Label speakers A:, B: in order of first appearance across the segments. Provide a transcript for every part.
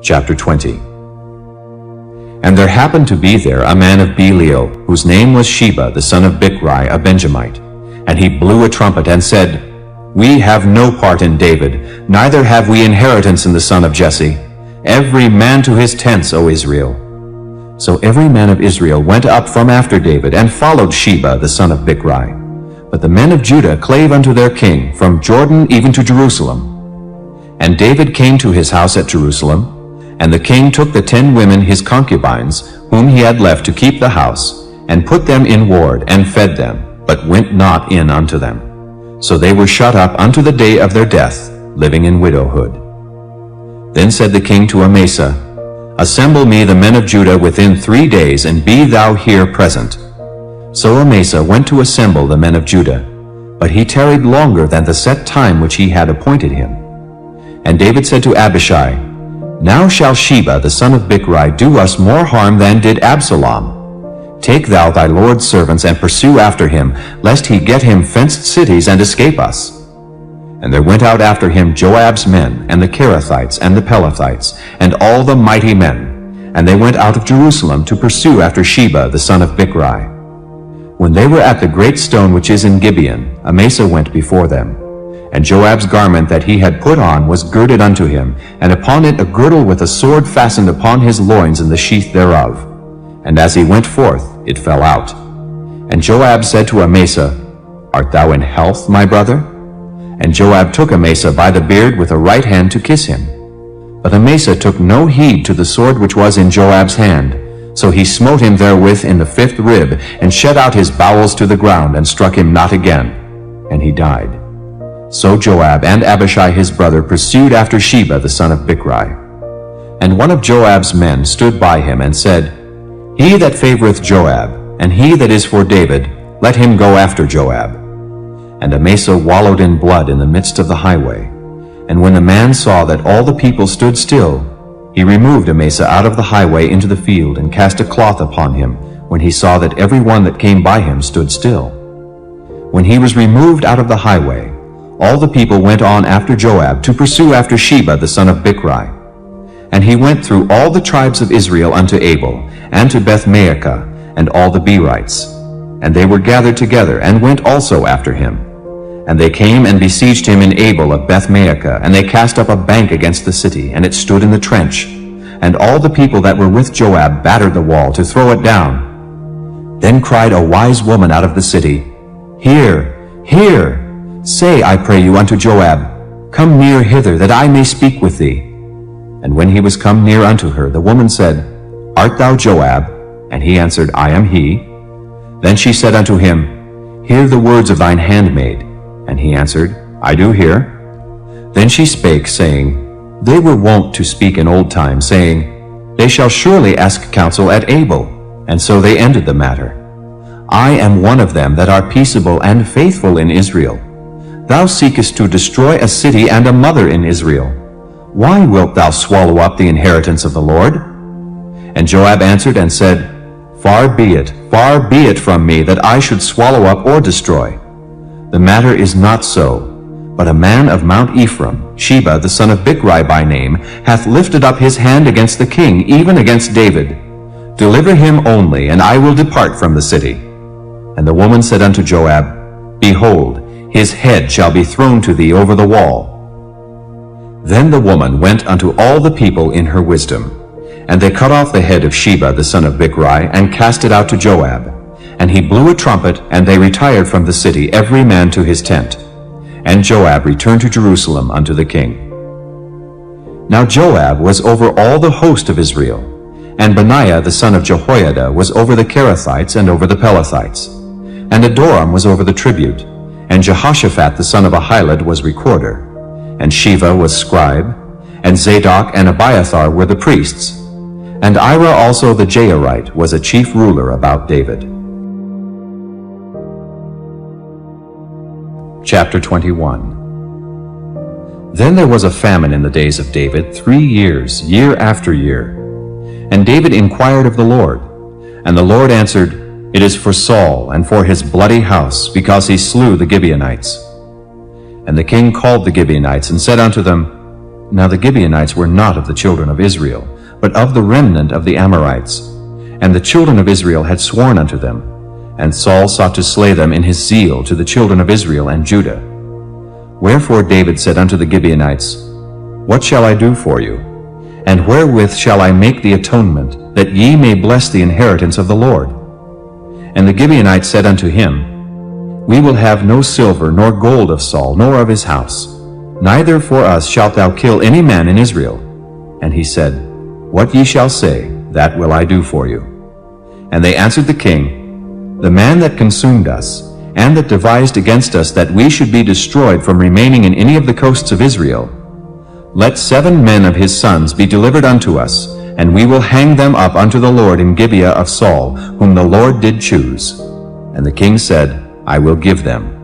A: Chapter 20. And there happened to be there a man of Belial, whose name was Sheba, the son of Bichri, a Benjamite. And he blew a trumpet and said, We have no part in David, neither have we inheritance in the son of Jesse. Every man to his tents, O Israel. So every man of Israel went up from after David, and followed Sheba, the son of Bichri. But the men of Judah clave unto their king, from Jordan even to Jerusalem. And David came to his house at Jerusalem, and the king took the 10 women his concubines, whom he had left to keep the house, and put them in ward, and fed them, but went not in unto them. So they were shut up unto the day of their death, living in widowhood. Then said the king to Amasa, Assemble me the men of Judah within 3 days, and be thou here present. So Amasa went to assemble the men of Judah, but he tarried longer than the set time which he had appointed him. And David said to Abishai, Now shall Sheba the son of Bichri do us more harm than did Absalom. Take thou thy Lord's servants, and pursue after him, lest he get him fenced cities, and escape us. And there went out after him Joab's men, and the Kerethites, and the Pelethites, and all the mighty men. And they went out of Jerusalem to pursue after Sheba the son of Bichri. When they were at the great stone which is in Gibeon, Amasa went before them. And Joab's garment that he had put on was girded unto him, and upon it a girdle with a sword fastened upon his loins in the sheath thereof. And as he went forth, it fell out. And Joab said to Amasa, Art thou in health, my brother? And Joab took Amasa by the beard with the right hand to kiss him. But Amasa took no heed to the sword which was in Joab's hand. So he smote him therewith in the 5th rib, and shed out his bowels to the ground, and struck him not again. And he died. So Joab and Abishai his brother pursued after Sheba the son of Bichri. And one of Joab's men stood by him, and said, He that favoreth Joab, and he that is for David, let him go after Joab. And Amasa wallowed in blood in the midst of the highway. And when the man saw that all the people stood still, he removed Amasa out of the highway into the field, and cast a cloth upon him, when he saw that every one that came by him stood still. When he was removed out of the highway, all the people went on after Joab to pursue after Sheba the son of Bichri. And he went through all the tribes of Israel unto Abel, and to Beth-maachah, and all the Berites. And they were gathered together, and went also after him. And they came and besieged him in Abel of Beth-maachah, and they cast up a bank against the city, and it stood in the trench. And all the people that were with Joab battered the wall to throw it down. Then cried a wise woman out of the city, Hear, hear! Say, I pray you, unto Joab, Come near hither, that I may speak with thee. And when he was come near unto her, the woman said, Art thou Joab? And he answered, I am he. Then she said unto him, Hear the words of thine handmaid. And he answered, I do hear. Then she spake, saying, They were wont to speak in old time, saying, They shall surely ask counsel at Abel. And so they ended the matter. I am one of them that are peaceable and faithful in Israel. Thou seekest to destroy a city and a mother in Israel. Why wilt thou swallow up the inheritance of the Lord? And Joab answered and said, far be it from me that I should swallow up or destroy. The matter is not so, but a man of Mount Ephraim, Sheba the son of Bichri by name, hath lifted up his hand against the king, even against David. Deliver him only, and I will depart from the city. And the woman said unto Joab, Behold, his head shall be thrown to thee over the wall. Then the woman went unto all the people in her wisdom, and they cut off the head of Sheba the son of Bichri, and cast it out to Joab. And he blew a trumpet, and they retired from the city, every man to his tent. And Joab returned to Jerusalem unto the king. Now Joab was over all the host of Israel, and Benaiah the son of Jehoiada was over the Kerethites and over the Pelethites. And Adoram was over the tribute, and Jehoshaphat the son of Ahilud was recorder, and Sheva was scribe, and Zadok and Abiathar were the priests, and Ira also the Jairite was a chief ruler about David. Chapter 21. Then there was a famine in the days of David 3 years, year after year. And David inquired of the Lord. And the Lord answered, It is for Saul and for his bloody house, because he slew the Gibeonites. And the king called the Gibeonites, and said unto them, Now the Gibeonites were not of the children of Israel, but of the remnant of the Amorites. And the children of Israel had sworn unto them. And Saul sought to slay them in his zeal to the children of Israel and Judah. Wherefore David said unto the Gibeonites, What shall I do for you? And wherewith shall I make the atonement, that ye may bless the inheritance of the Lord? And the Gibeonites said unto him, We will have no silver nor gold of Saul, nor of his house. Neither for us shalt thou kill any man in Israel. And he said, What ye shall say, that will I do for you. And they answered the king, The man that consumed us, and that devised against us that we should be destroyed from remaining in any of the coasts of Israel, let 7 men of his sons be delivered unto us, and we will hang them up unto the Lord in Gibeah of Saul, whom the Lord did choose. And the king said, I will give them.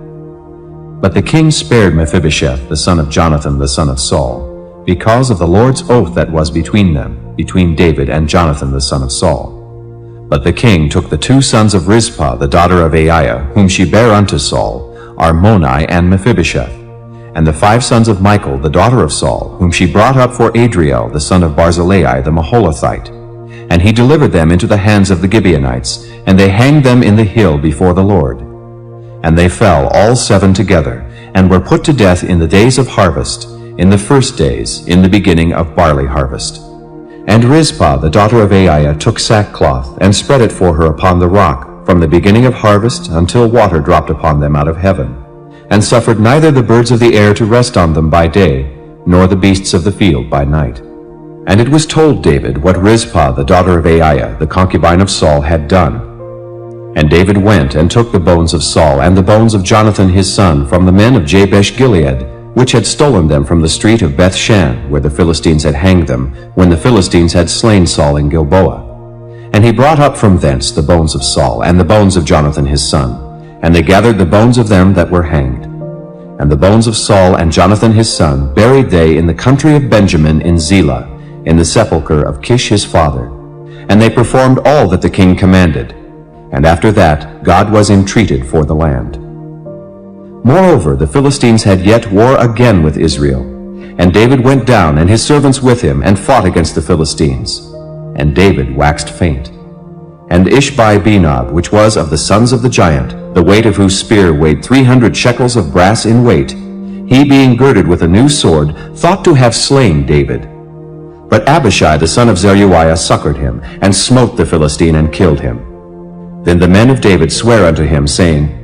A: But the king spared Mephibosheth, the son of Jonathan, the son of Saul, because of the Lord's oath that was between them, between David and Jonathan, the son of Saul. But the king took the 2 sons of Rizpah, the daughter of Aiah, whom she bare unto Saul, Armoni and Mephibosheth, and the 5 sons of Michal, the daughter of Saul, whom she brought up for Adriel, the son of Barzillai, the Maholathite. And he delivered them into the hands of the Gibeonites, and they hanged them in the hill before the Lord. And they fell all 7 together, and were put to death in the days of harvest, in the first days, in the beginning of barley harvest. And Rizpah, the daughter of Aiah, took sackcloth, and spread it for her upon the rock, from the beginning of harvest until water dropped upon them out of heaven, and suffered neither the birds of the air to rest on them by day, nor the beasts of the field by night. And it was told David what Rizpah, the daughter of Aiah, the concubine of Saul, had done. And David went and took the bones of Saul and the bones of Jonathan his son from the men of Jabesh-Gilead, which had stolen them from the street of Beth-shan, where the Philistines had hanged them, when the Philistines had slain Saul in Gilboa. And he brought up from thence the bones of Saul and the bones of Jonathan his son, and they gathered the bones of them that were hanged. And the bones of Saul and Jonathan his son buried they in the country of Benjamin in Zelah, in the sepulchre of Kish his father. And they performed all that the king commanded. And after that God was entreated for the land. Moreover, the Philistines had yet war again with Israel. And David went down, and his servants with him, and fought against the Philistines. And David waxed faint. And Ishbi-Benob, which was of the sons of the giant, the weight of whose spear weighed 300 shekels of brass in weight, he being girded with a new sword, thought to have slain David. But Abishai the son of Zeruiah succored him, and smote the Philistine, and killed him. Then the men of David sware unto him, saying,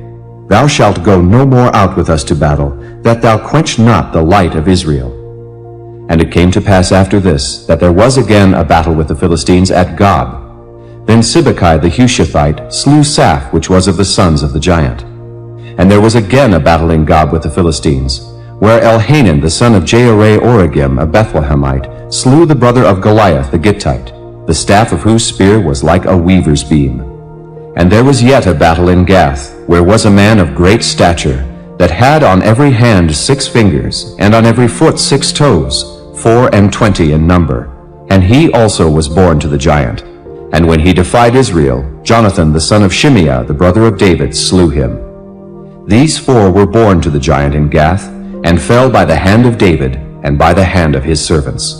A: Thou shalt go no more out with us to battle, that thou quench not the light of Israel. And it came to pass after this, that there was again a battle with the Philistines at Gob. Then Sibbecai the Hushathite slew Saph, which was of the sons of the giant. And there was again a battle in Gob with the Philistines, where Elhanan the son of Jehoram a Bethlehemite slew the brother of Goliath the Gittite, the staff of whose spear was like a weaver's beam. And there was yet a battle in Gath, where was a man of great stature, that had on every hand 6 fingers, and on every foot 6 toes, 24 in number. And he also was born to the giant. And when he defied Israel, Jonathan the son of Shimeah, the brother of David, slew him. These 4 were born to the giant in Gath, and fell by the hand of David, and by the hand of his servants.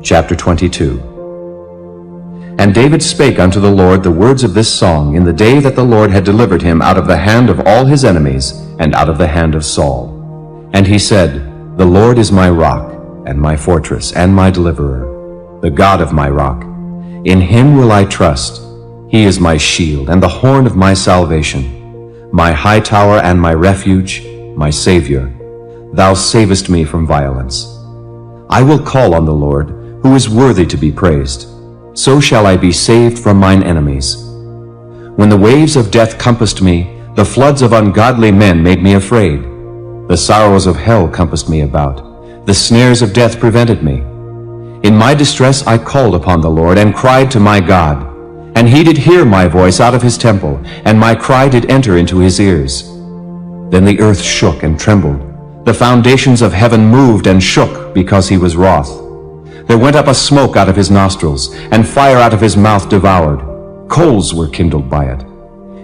A: Chapter 22. And David spake unto the Lord the words of this song in the day that the Lord had delivered him out of the hand of all his enemies, and out of the hand of Saul. And he said, The Lord is my rock, and my fortress, and my deliverer, the God of my rock. In him will I trust. He is my shield, and the horn of my salvation, my high tower and my refuge, my Savior. Thou savest me from violence. I will call on the Lord, who is worthy to be praised. So shall I be saved from mine enemies. When the waves of death compassed me, the floods of ungodly men made me afraid. The sorrows of hell compassed me about. The snares of death prevented me. In my distress I called upon the Lord, and cried to my God. And he did hear my voice out of his temple, and my cry did enter into his ears. Then the earth shook and trembled. The foundations of heaven moved and shook, because he was wroth. There went up a smoke out of his nostrils, and fire out of his mouth devoured. Coals were kindled by it.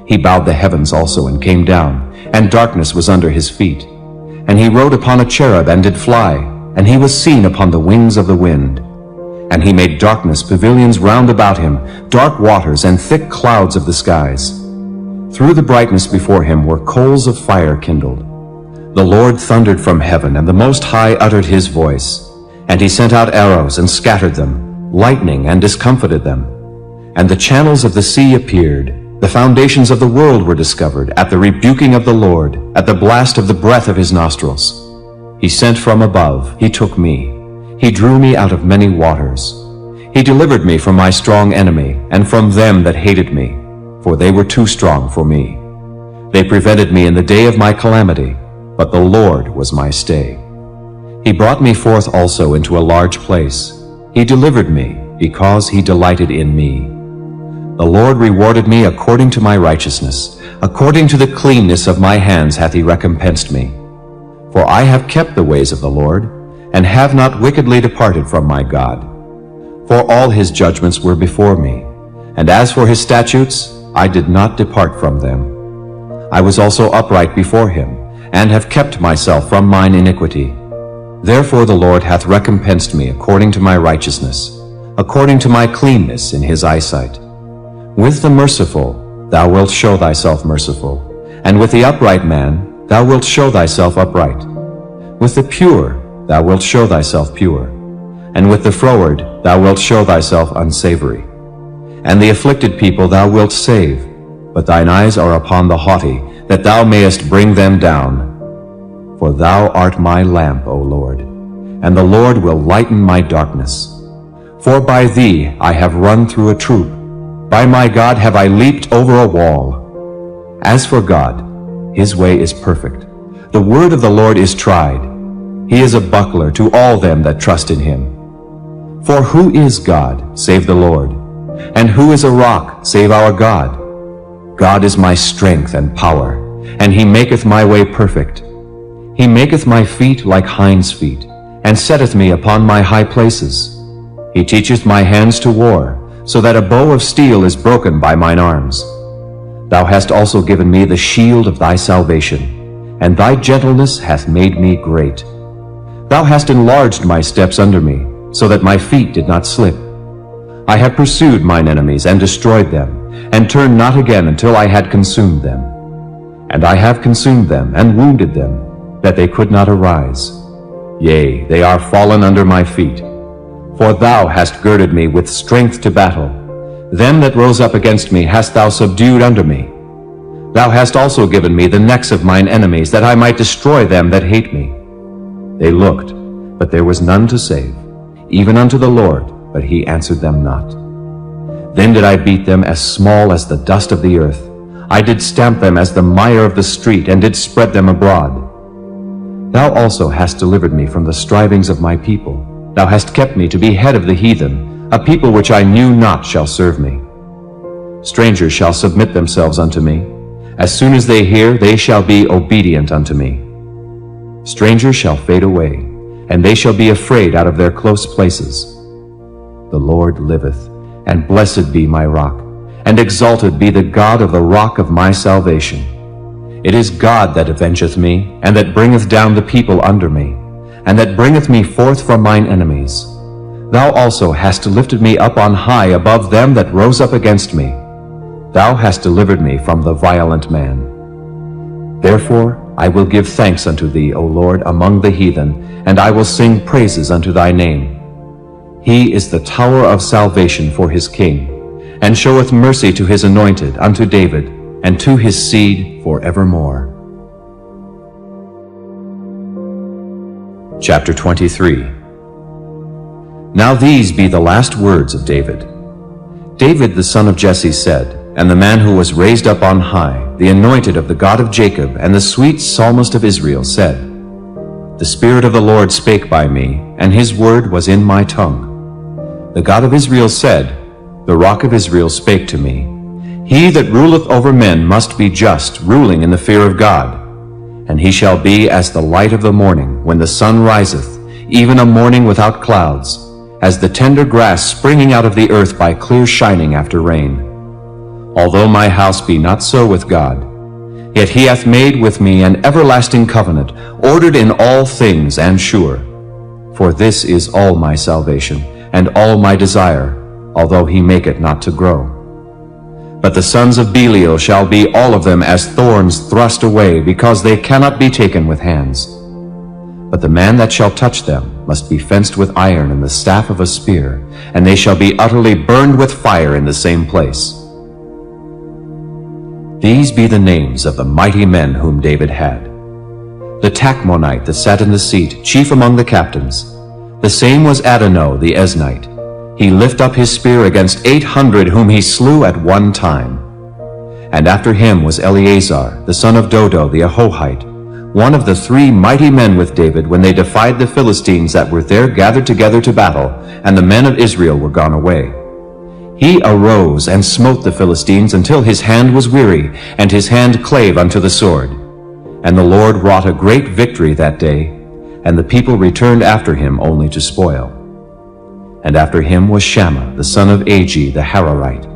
A: He bowed the heavens also, and came down, and darkness was under his feet. And he rode upon a cherub and did fly, and he was seen upon the wings of the wind. And he made darkness pavilions round about him, dark waters and thick clouds of the skies. Through the brightness before him were coals of fire kindled. The Lord thundered from heaven, and the Most High uttered his voice. And he sent out arrows and scattered them, lightning and discomfited them. And the channels of the sea appeared. The foundations of the world were discovered at the rebuking of the Lord, at the blast of the breath of his nostrils. He sent from above, he took me. He drew me out of many waters. He delivered me from my strong enemy, and from them that hated me, for they were too strong for me. They prevented me in the day of my calamity, but the Lord was my stay. He brought me forth also into a large place. He delivered me, because he delighted in me. The Lord rewarded me according to my righteousness. According to the cleanness of my hands hath he recompensed me. For I have kept the ways of the Lord, and have not wickedly departed from my God. For all his judgments were before me, and as for his statutes, I did not depart from them. I was also upright before him, and have kept myself from mine iniquity. Therefore the Lord hath recompensed me according to my righteousness, according to my cleanness in his eyesight. With the merciful thou wilt show thyself merciful, and with the upright man thou wilt show thyself upright. With the pure thou wilt show thyself pure, and with the froward thou wilt show thyself unsavory. And the afflicted people thou wilt save, but thine eyes are upon the haughty, that thou mayest bring them down. For thou art my lamp, O Lord, and the Lord will lighten my darkness. For by thee I have run through a troop, by my God have I leaped over a wall. As for God, his way is perfect. The word of the Lord is tried. He is a buckler to all them that trust in him. For who is God, save the Lord? And who is a rock, save our God? God is my strength and power, and he maketh my way perfect. He maketh my feet like hinds' feet, and setteth me upon my high places. He teacheth my hands to war, so that a bow of steel is broken by mine arms. Thou hast also given me the shield of thy salvation, and thy gentleness hath made me great. Thou hast enlarged my steps under me, so that my feet did not slip. I have pursued mine enemies and destroyed them, and turned not again until I had consumed them. And I have consumed them and wounded them, that they could not arise. Yea, they are fallen under my feet. For thou hast girded me with strength to battle. Them that rose up against me hast thou subdued under me. Thou hast also given me the necks of mine enemies, that I might destroy them that hate me. They looked, but there was none to save, even unto the Lord, but he answered them not. Then did I beat them as small as the dust of the earth. I did stamp them as the mire of the street, and did spread them abroad. Thou also hast delivered me from the strivings of my people. Thou hast kept me to be head of the heathen. A people which I knew not shall serve me. Strangers shall submit themselves unto me. As soon as they hear, they shall be obedient unto me. Strangers shall fade away, and they shall be afraid out of their close places. The Lord liveth, and blessed be my rock, and exalted be the God of the rock of my salvation. It is God that avengeth me, and that bringeth down the people under me, and that bringeth me forth from mine enemies. Thou also hast lifted me up on high above them that rose up against me. Thou hast delivered me from the violent man. Therefore I will give thanks unto thee, O Lord, among the heathen, and I will sing praises unto thy name. He is the tower of salvation for his king, and showeth mercy to his anointed, unto David, and to his seed forevermore. Chapter 23. Now these be the last words of David. David the son of Jesse said, and the man who was raised up on high, the anointed of the God of Jacob, and the sweet psalmist of Israel, said, The Spirit of the Lord spake by me, and his word was in my tongue. The God of Israel said, The Rock of Israel spake to me, He that ruleth over men must be just, ruling in the fear of God. And he shall be as the light of the morning, when the sun riseth, even a morning without clouds, as the tender grass springing out of the earth by clear shining after rain. Although my house be not so with God, Yet he hath made with me an everlasting covenant, ordered in all things and sure. For this is all my salvation, and all my desire, although he make it not to grow. But the sons of Belial shall be all of them as thorns thrust away, because they cannot be taken with hands. But the man that shall touch them must be fenced with iron and the staff of a spear, and they shall be utterly burned with fire in the same place. These be the names of the mighty men whom David had. The Tachmonite that sat in the seat, chief among the captains. The same was Adonai the Eznite. He lift up his spear against 800 whom he slew at one time. And after him was Eleazar, the son of Dodo the Ahohite, one of the 3 mighty men with David when they defied the Philistines that were there gathered together to battle, and the men of Israel were gone away. He arose and smote the Philistines until his hand was weary, and his hand clave unto the sword. And the Lord wrought a great victory that day, and the people returned after him only to spoil. And after him was Shammah, the son of Agi the Hararite.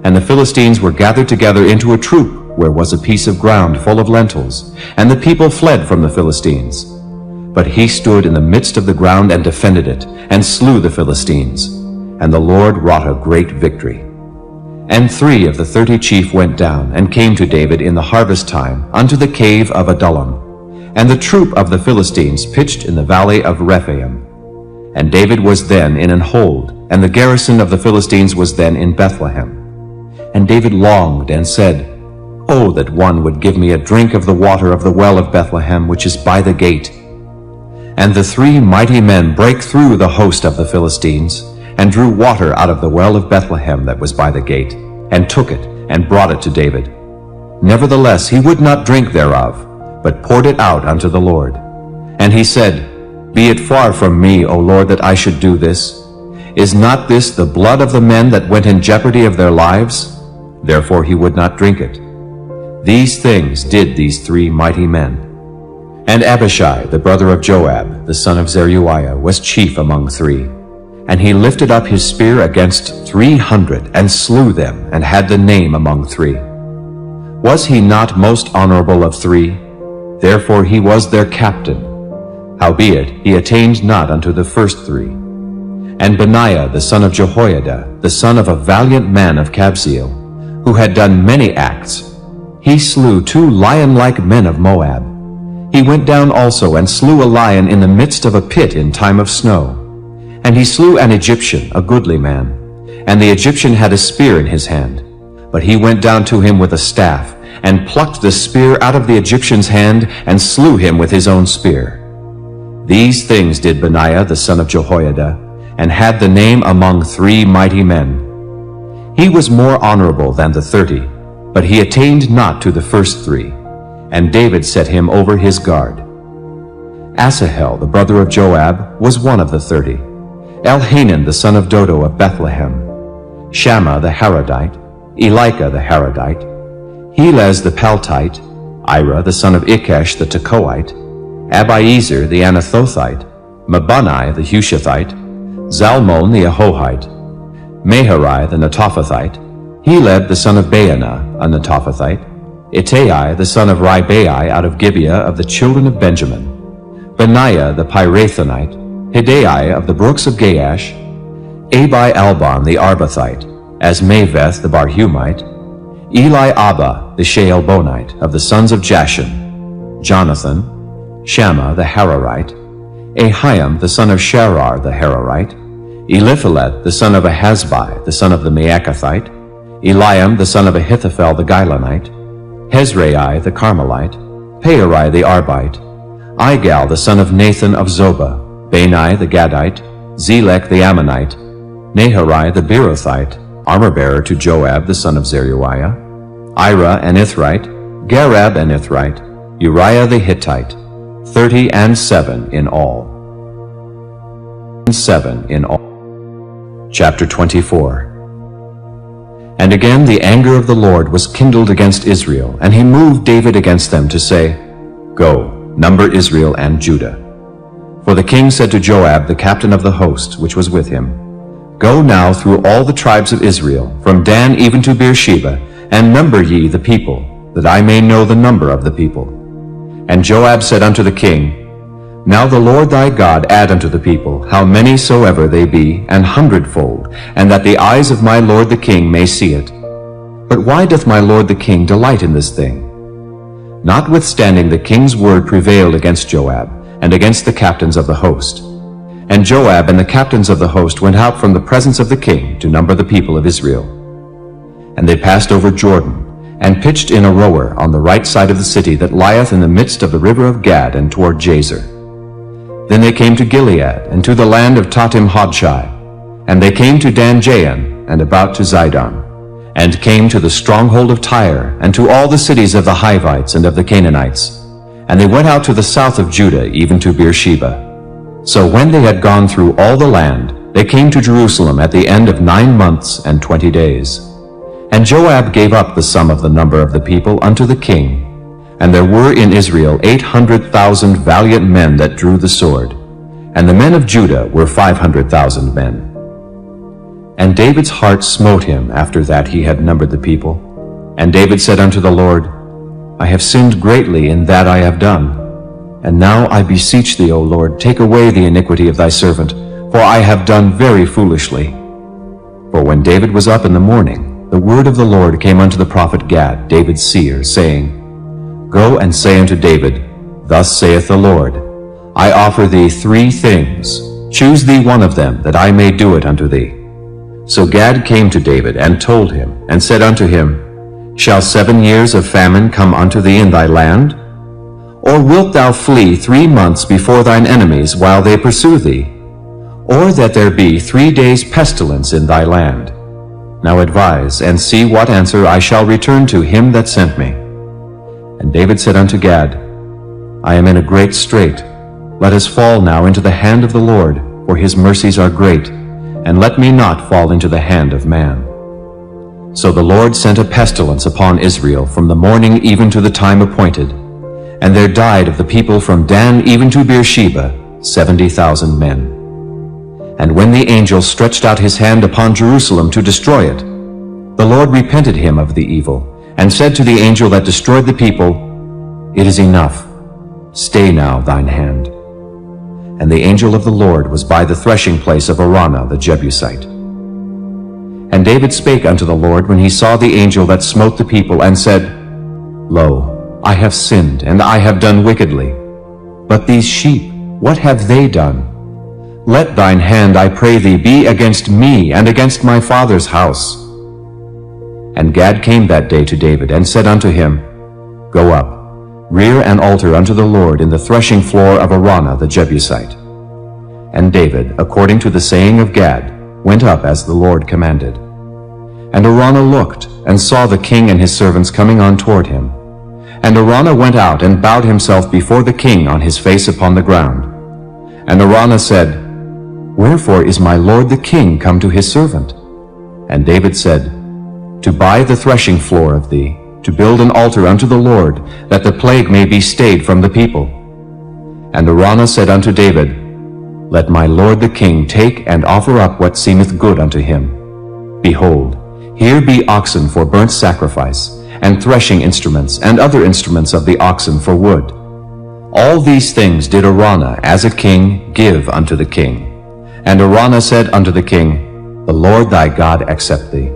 A: And the Philistines were gathered together into a troop, where was a piece of ground full of lentils, and the people fled from the Philistines. But he stood in the midst of the ground and defended it, and slew the Philistines. And the Lord wrought a great victory. And 3 of the 30 chief went down, and came to David in the harvest time unto the cave of Adullam. And the troop of the Philistines pitched in the valley of Rephaim. And David was then in an hold, and the garrison of the Philistines was then in Bethlehem. And David longed and said, Oh, that one would give me a drink of the water of the well of Bethlehem, which is by the gate. And the 3 mighty men brake through the host of the Philistines, and drew water out of the well of Bethlehem that was by the gate, and took it, and brought it to David. Nevertheless he would not drink thereof, but poured it out unto the Lord. And he said, Be it far from me, O Lord, that I should do this. Is not this the blood of the men that went in jeopardy of their lives? Therefore he would not drink it. These things did these 3 mighty men. And Abishai, the brother of Joab, the son of Zeruiah, was chief among 3. And he lifted up his spear against 300, and slew them, and had the name among 3. Was he not most honorable of 3? Therefore he was their captain. Howbeit he attained not unto the first 3. And Benaiah the son of Jehoiada, the son of a valiant man of Kabzeel, who had done many acts, he slew 2 lion-like men of Moab. He went down also and slew a lion in the midst of a pit in time of snow. And he slew an Egyptian, a goodly man. And the Egyptian had a spear in his hand. But he went down to him with a staff, and plucked the spear out of the Egyptian's hand, and slew him with his own spear. These things did Benaiah the son of Jehoiada, and had the name among 3 mighty men. He was more honorable than the 30, but he attained not to the first 3. And David set him over his guard. Asahel, the brother of Joab, was one of the 30. Elhanan the son of Dodo of Bethlehem, Shammah the Haradite, Elika the Haradite, Helez the Paltite, Ira the son of Ikesh the Tekoite, Abiezer the Anathothite, Mabunai the Hushathite, Zalmon the Ahohite, Maharai the Netophathite, Heleb the son of Baanah, a Netophathite, Ittai the son of Ribai out of Gibeah of the children of Benjamin, Benaiah the Pirathonite, Hidai of the brooks of Gaash, Abi-Albon the Arbathite, Asmaveth the Barhumite, Eli Abba the Shaalbonite of the sons of Jashan, Jonathan, Shammah the Hararite, Ahiam the son of Sharar the Hararite, Eliphalet the son of Ahasbai the son of the Maacathite, Eliam the son of Ahithophel the Gilonite, Hezrai the Carmelite, Peorai the Arbite, Igal the son of Nathan of Zobah, Bani the Gadite, Zelek the Ammonite, Naharai the Beerothite, armor-bearer to Joab the son of Zeruiah, Ira an Ithrite, Gareb an Ithrite, Uriah the Hittite, 37 in all. 7 in all. Chapter 24. And again the anger of the Lord was kindled against Israel, and he moved David against them to say, Go, number Israel and Judah. For the king said to Joab, the captain of the host, which was with him, Go now through all the tribes of Israel, from Dan even to Beersheba, and number ye the people, that I may know the number of the people. And Joab said unto the king, Now the Lord thy God add unto the people, how many soever they be, an hundredfold, and that the eyes of my lord the king may see it. But why doth my lord the king delight in this thing? Notwithstanding the king's word prevailed against Joab, and against the captains of the host. And Joab and the captains of the host went out from the presence of the king to number the people of Israel. And they passed over Jordan, and pitched in Aroer on the right side of the city that lieth in the midst of the river of Gad, and toward Jazer. Then they came to Gilead, and to the land of Tatim Hodshai. And they came to Dan Jaan, and about to Zidon, and came to the stronghold of Tyre, and to all the cities of the Hivites and of the Canaanites. And they went out to the south of Judah, even to Beersheba. So when they had gone through all the land, they came to Jerusalem at the end of 9 months and 20 days. And Joab gave up the sum of the number of the people unto the king. And there were in Israel 800,000 valiant men that drew the sword. And the men of Judah were 500,000 men. And David's heart smote him after that he had numbered the people. And David said unto the Lord, I have sinned greatly in that I have done. And now I beseech thee, O Lord, take away the iniquity of thy servant, for I have done very foolishly. For when David was up in the morning, the word of the Lord came unto the prophet Gad, David's seer, saying, Go and say unto David, Thus saith the Lord, I offer thee 3 things. Choose thee one of them, that I may do it unto thee. So Gad came to David, and told him, and said unto him, Shall 7 years of famine come unto thee in thy land? Or wilt thou flee 3 months before thine enemies while they pursue thee? Or that there be 3 days pestilence in thy land? Now advise, and see what answer I shall return to him that sent me. And David said unto Gad, I am in a great strait. Let us fall now into the hand of the Lord, for his mercies are great, and let me not fall into the hand of man. So the Lord sent a pestilence upon Israel from the morning even to the time appointed, and there died of the people from Dan even to Beersheba 70,000 men. And when the angel stretched out his hand upon Jerusalem to destroy it, the Lord repented him of the evil, and said to the angel that destroyed the people, It is enough. Stay now thine hand. And the angel of the Lord was by the threshing place of Araunah the Jebusite. And David spake unto the Lord when he saw the angel that smote the people, and said, Lo, I have sinned, and I have done wickedly. But these sheep, what have they done? Let thine hand, I pray thee, be against me and against my father's house. And Gad came that day to David, and said unto him, Go up, rear an altar unto the Lord in the threshing floor of Araunah the Jebusite. And David, according to the saying of Gad, went up as the Lord commanded. And Araunah looked, and saw the king and his servants coming on toward him. And Araunah went out and bowed himself before the king on his face upon the ground. And Araunah said, Wherefore is my lord the king come to his servant? And David said, To buy the threshing floor of thee, to build an altar unto the Lord, that the plague may be stayed from the people. And Araunah said unto David, Let my lord the king take and offer up what seemeth good unto him. Behold, here be oxen for burnt sacrifice, and threshing instruments, and other instruments of the oxen for wood. All these things did Araunah, as a king, give unto the king. And Araunah said unto the king, The Lord thy God accept thee.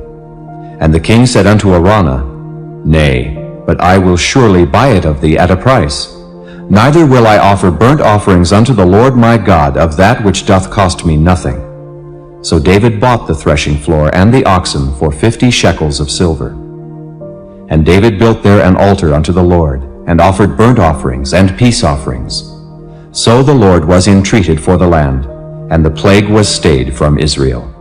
A: And the king said unto Araunah, Nay, but I will surely buy it of thee at a price. Neither will I offer burnt offerings unto the Lord my God of that which doth cost me nothing. So David bought the threshing floor and the oxen for 50 shekels of silver. And David built there an altar unto the Lord, and offered burnt offerings and peace offerings. So the Lord was entreated for the land, and the plague was stayed from Israel.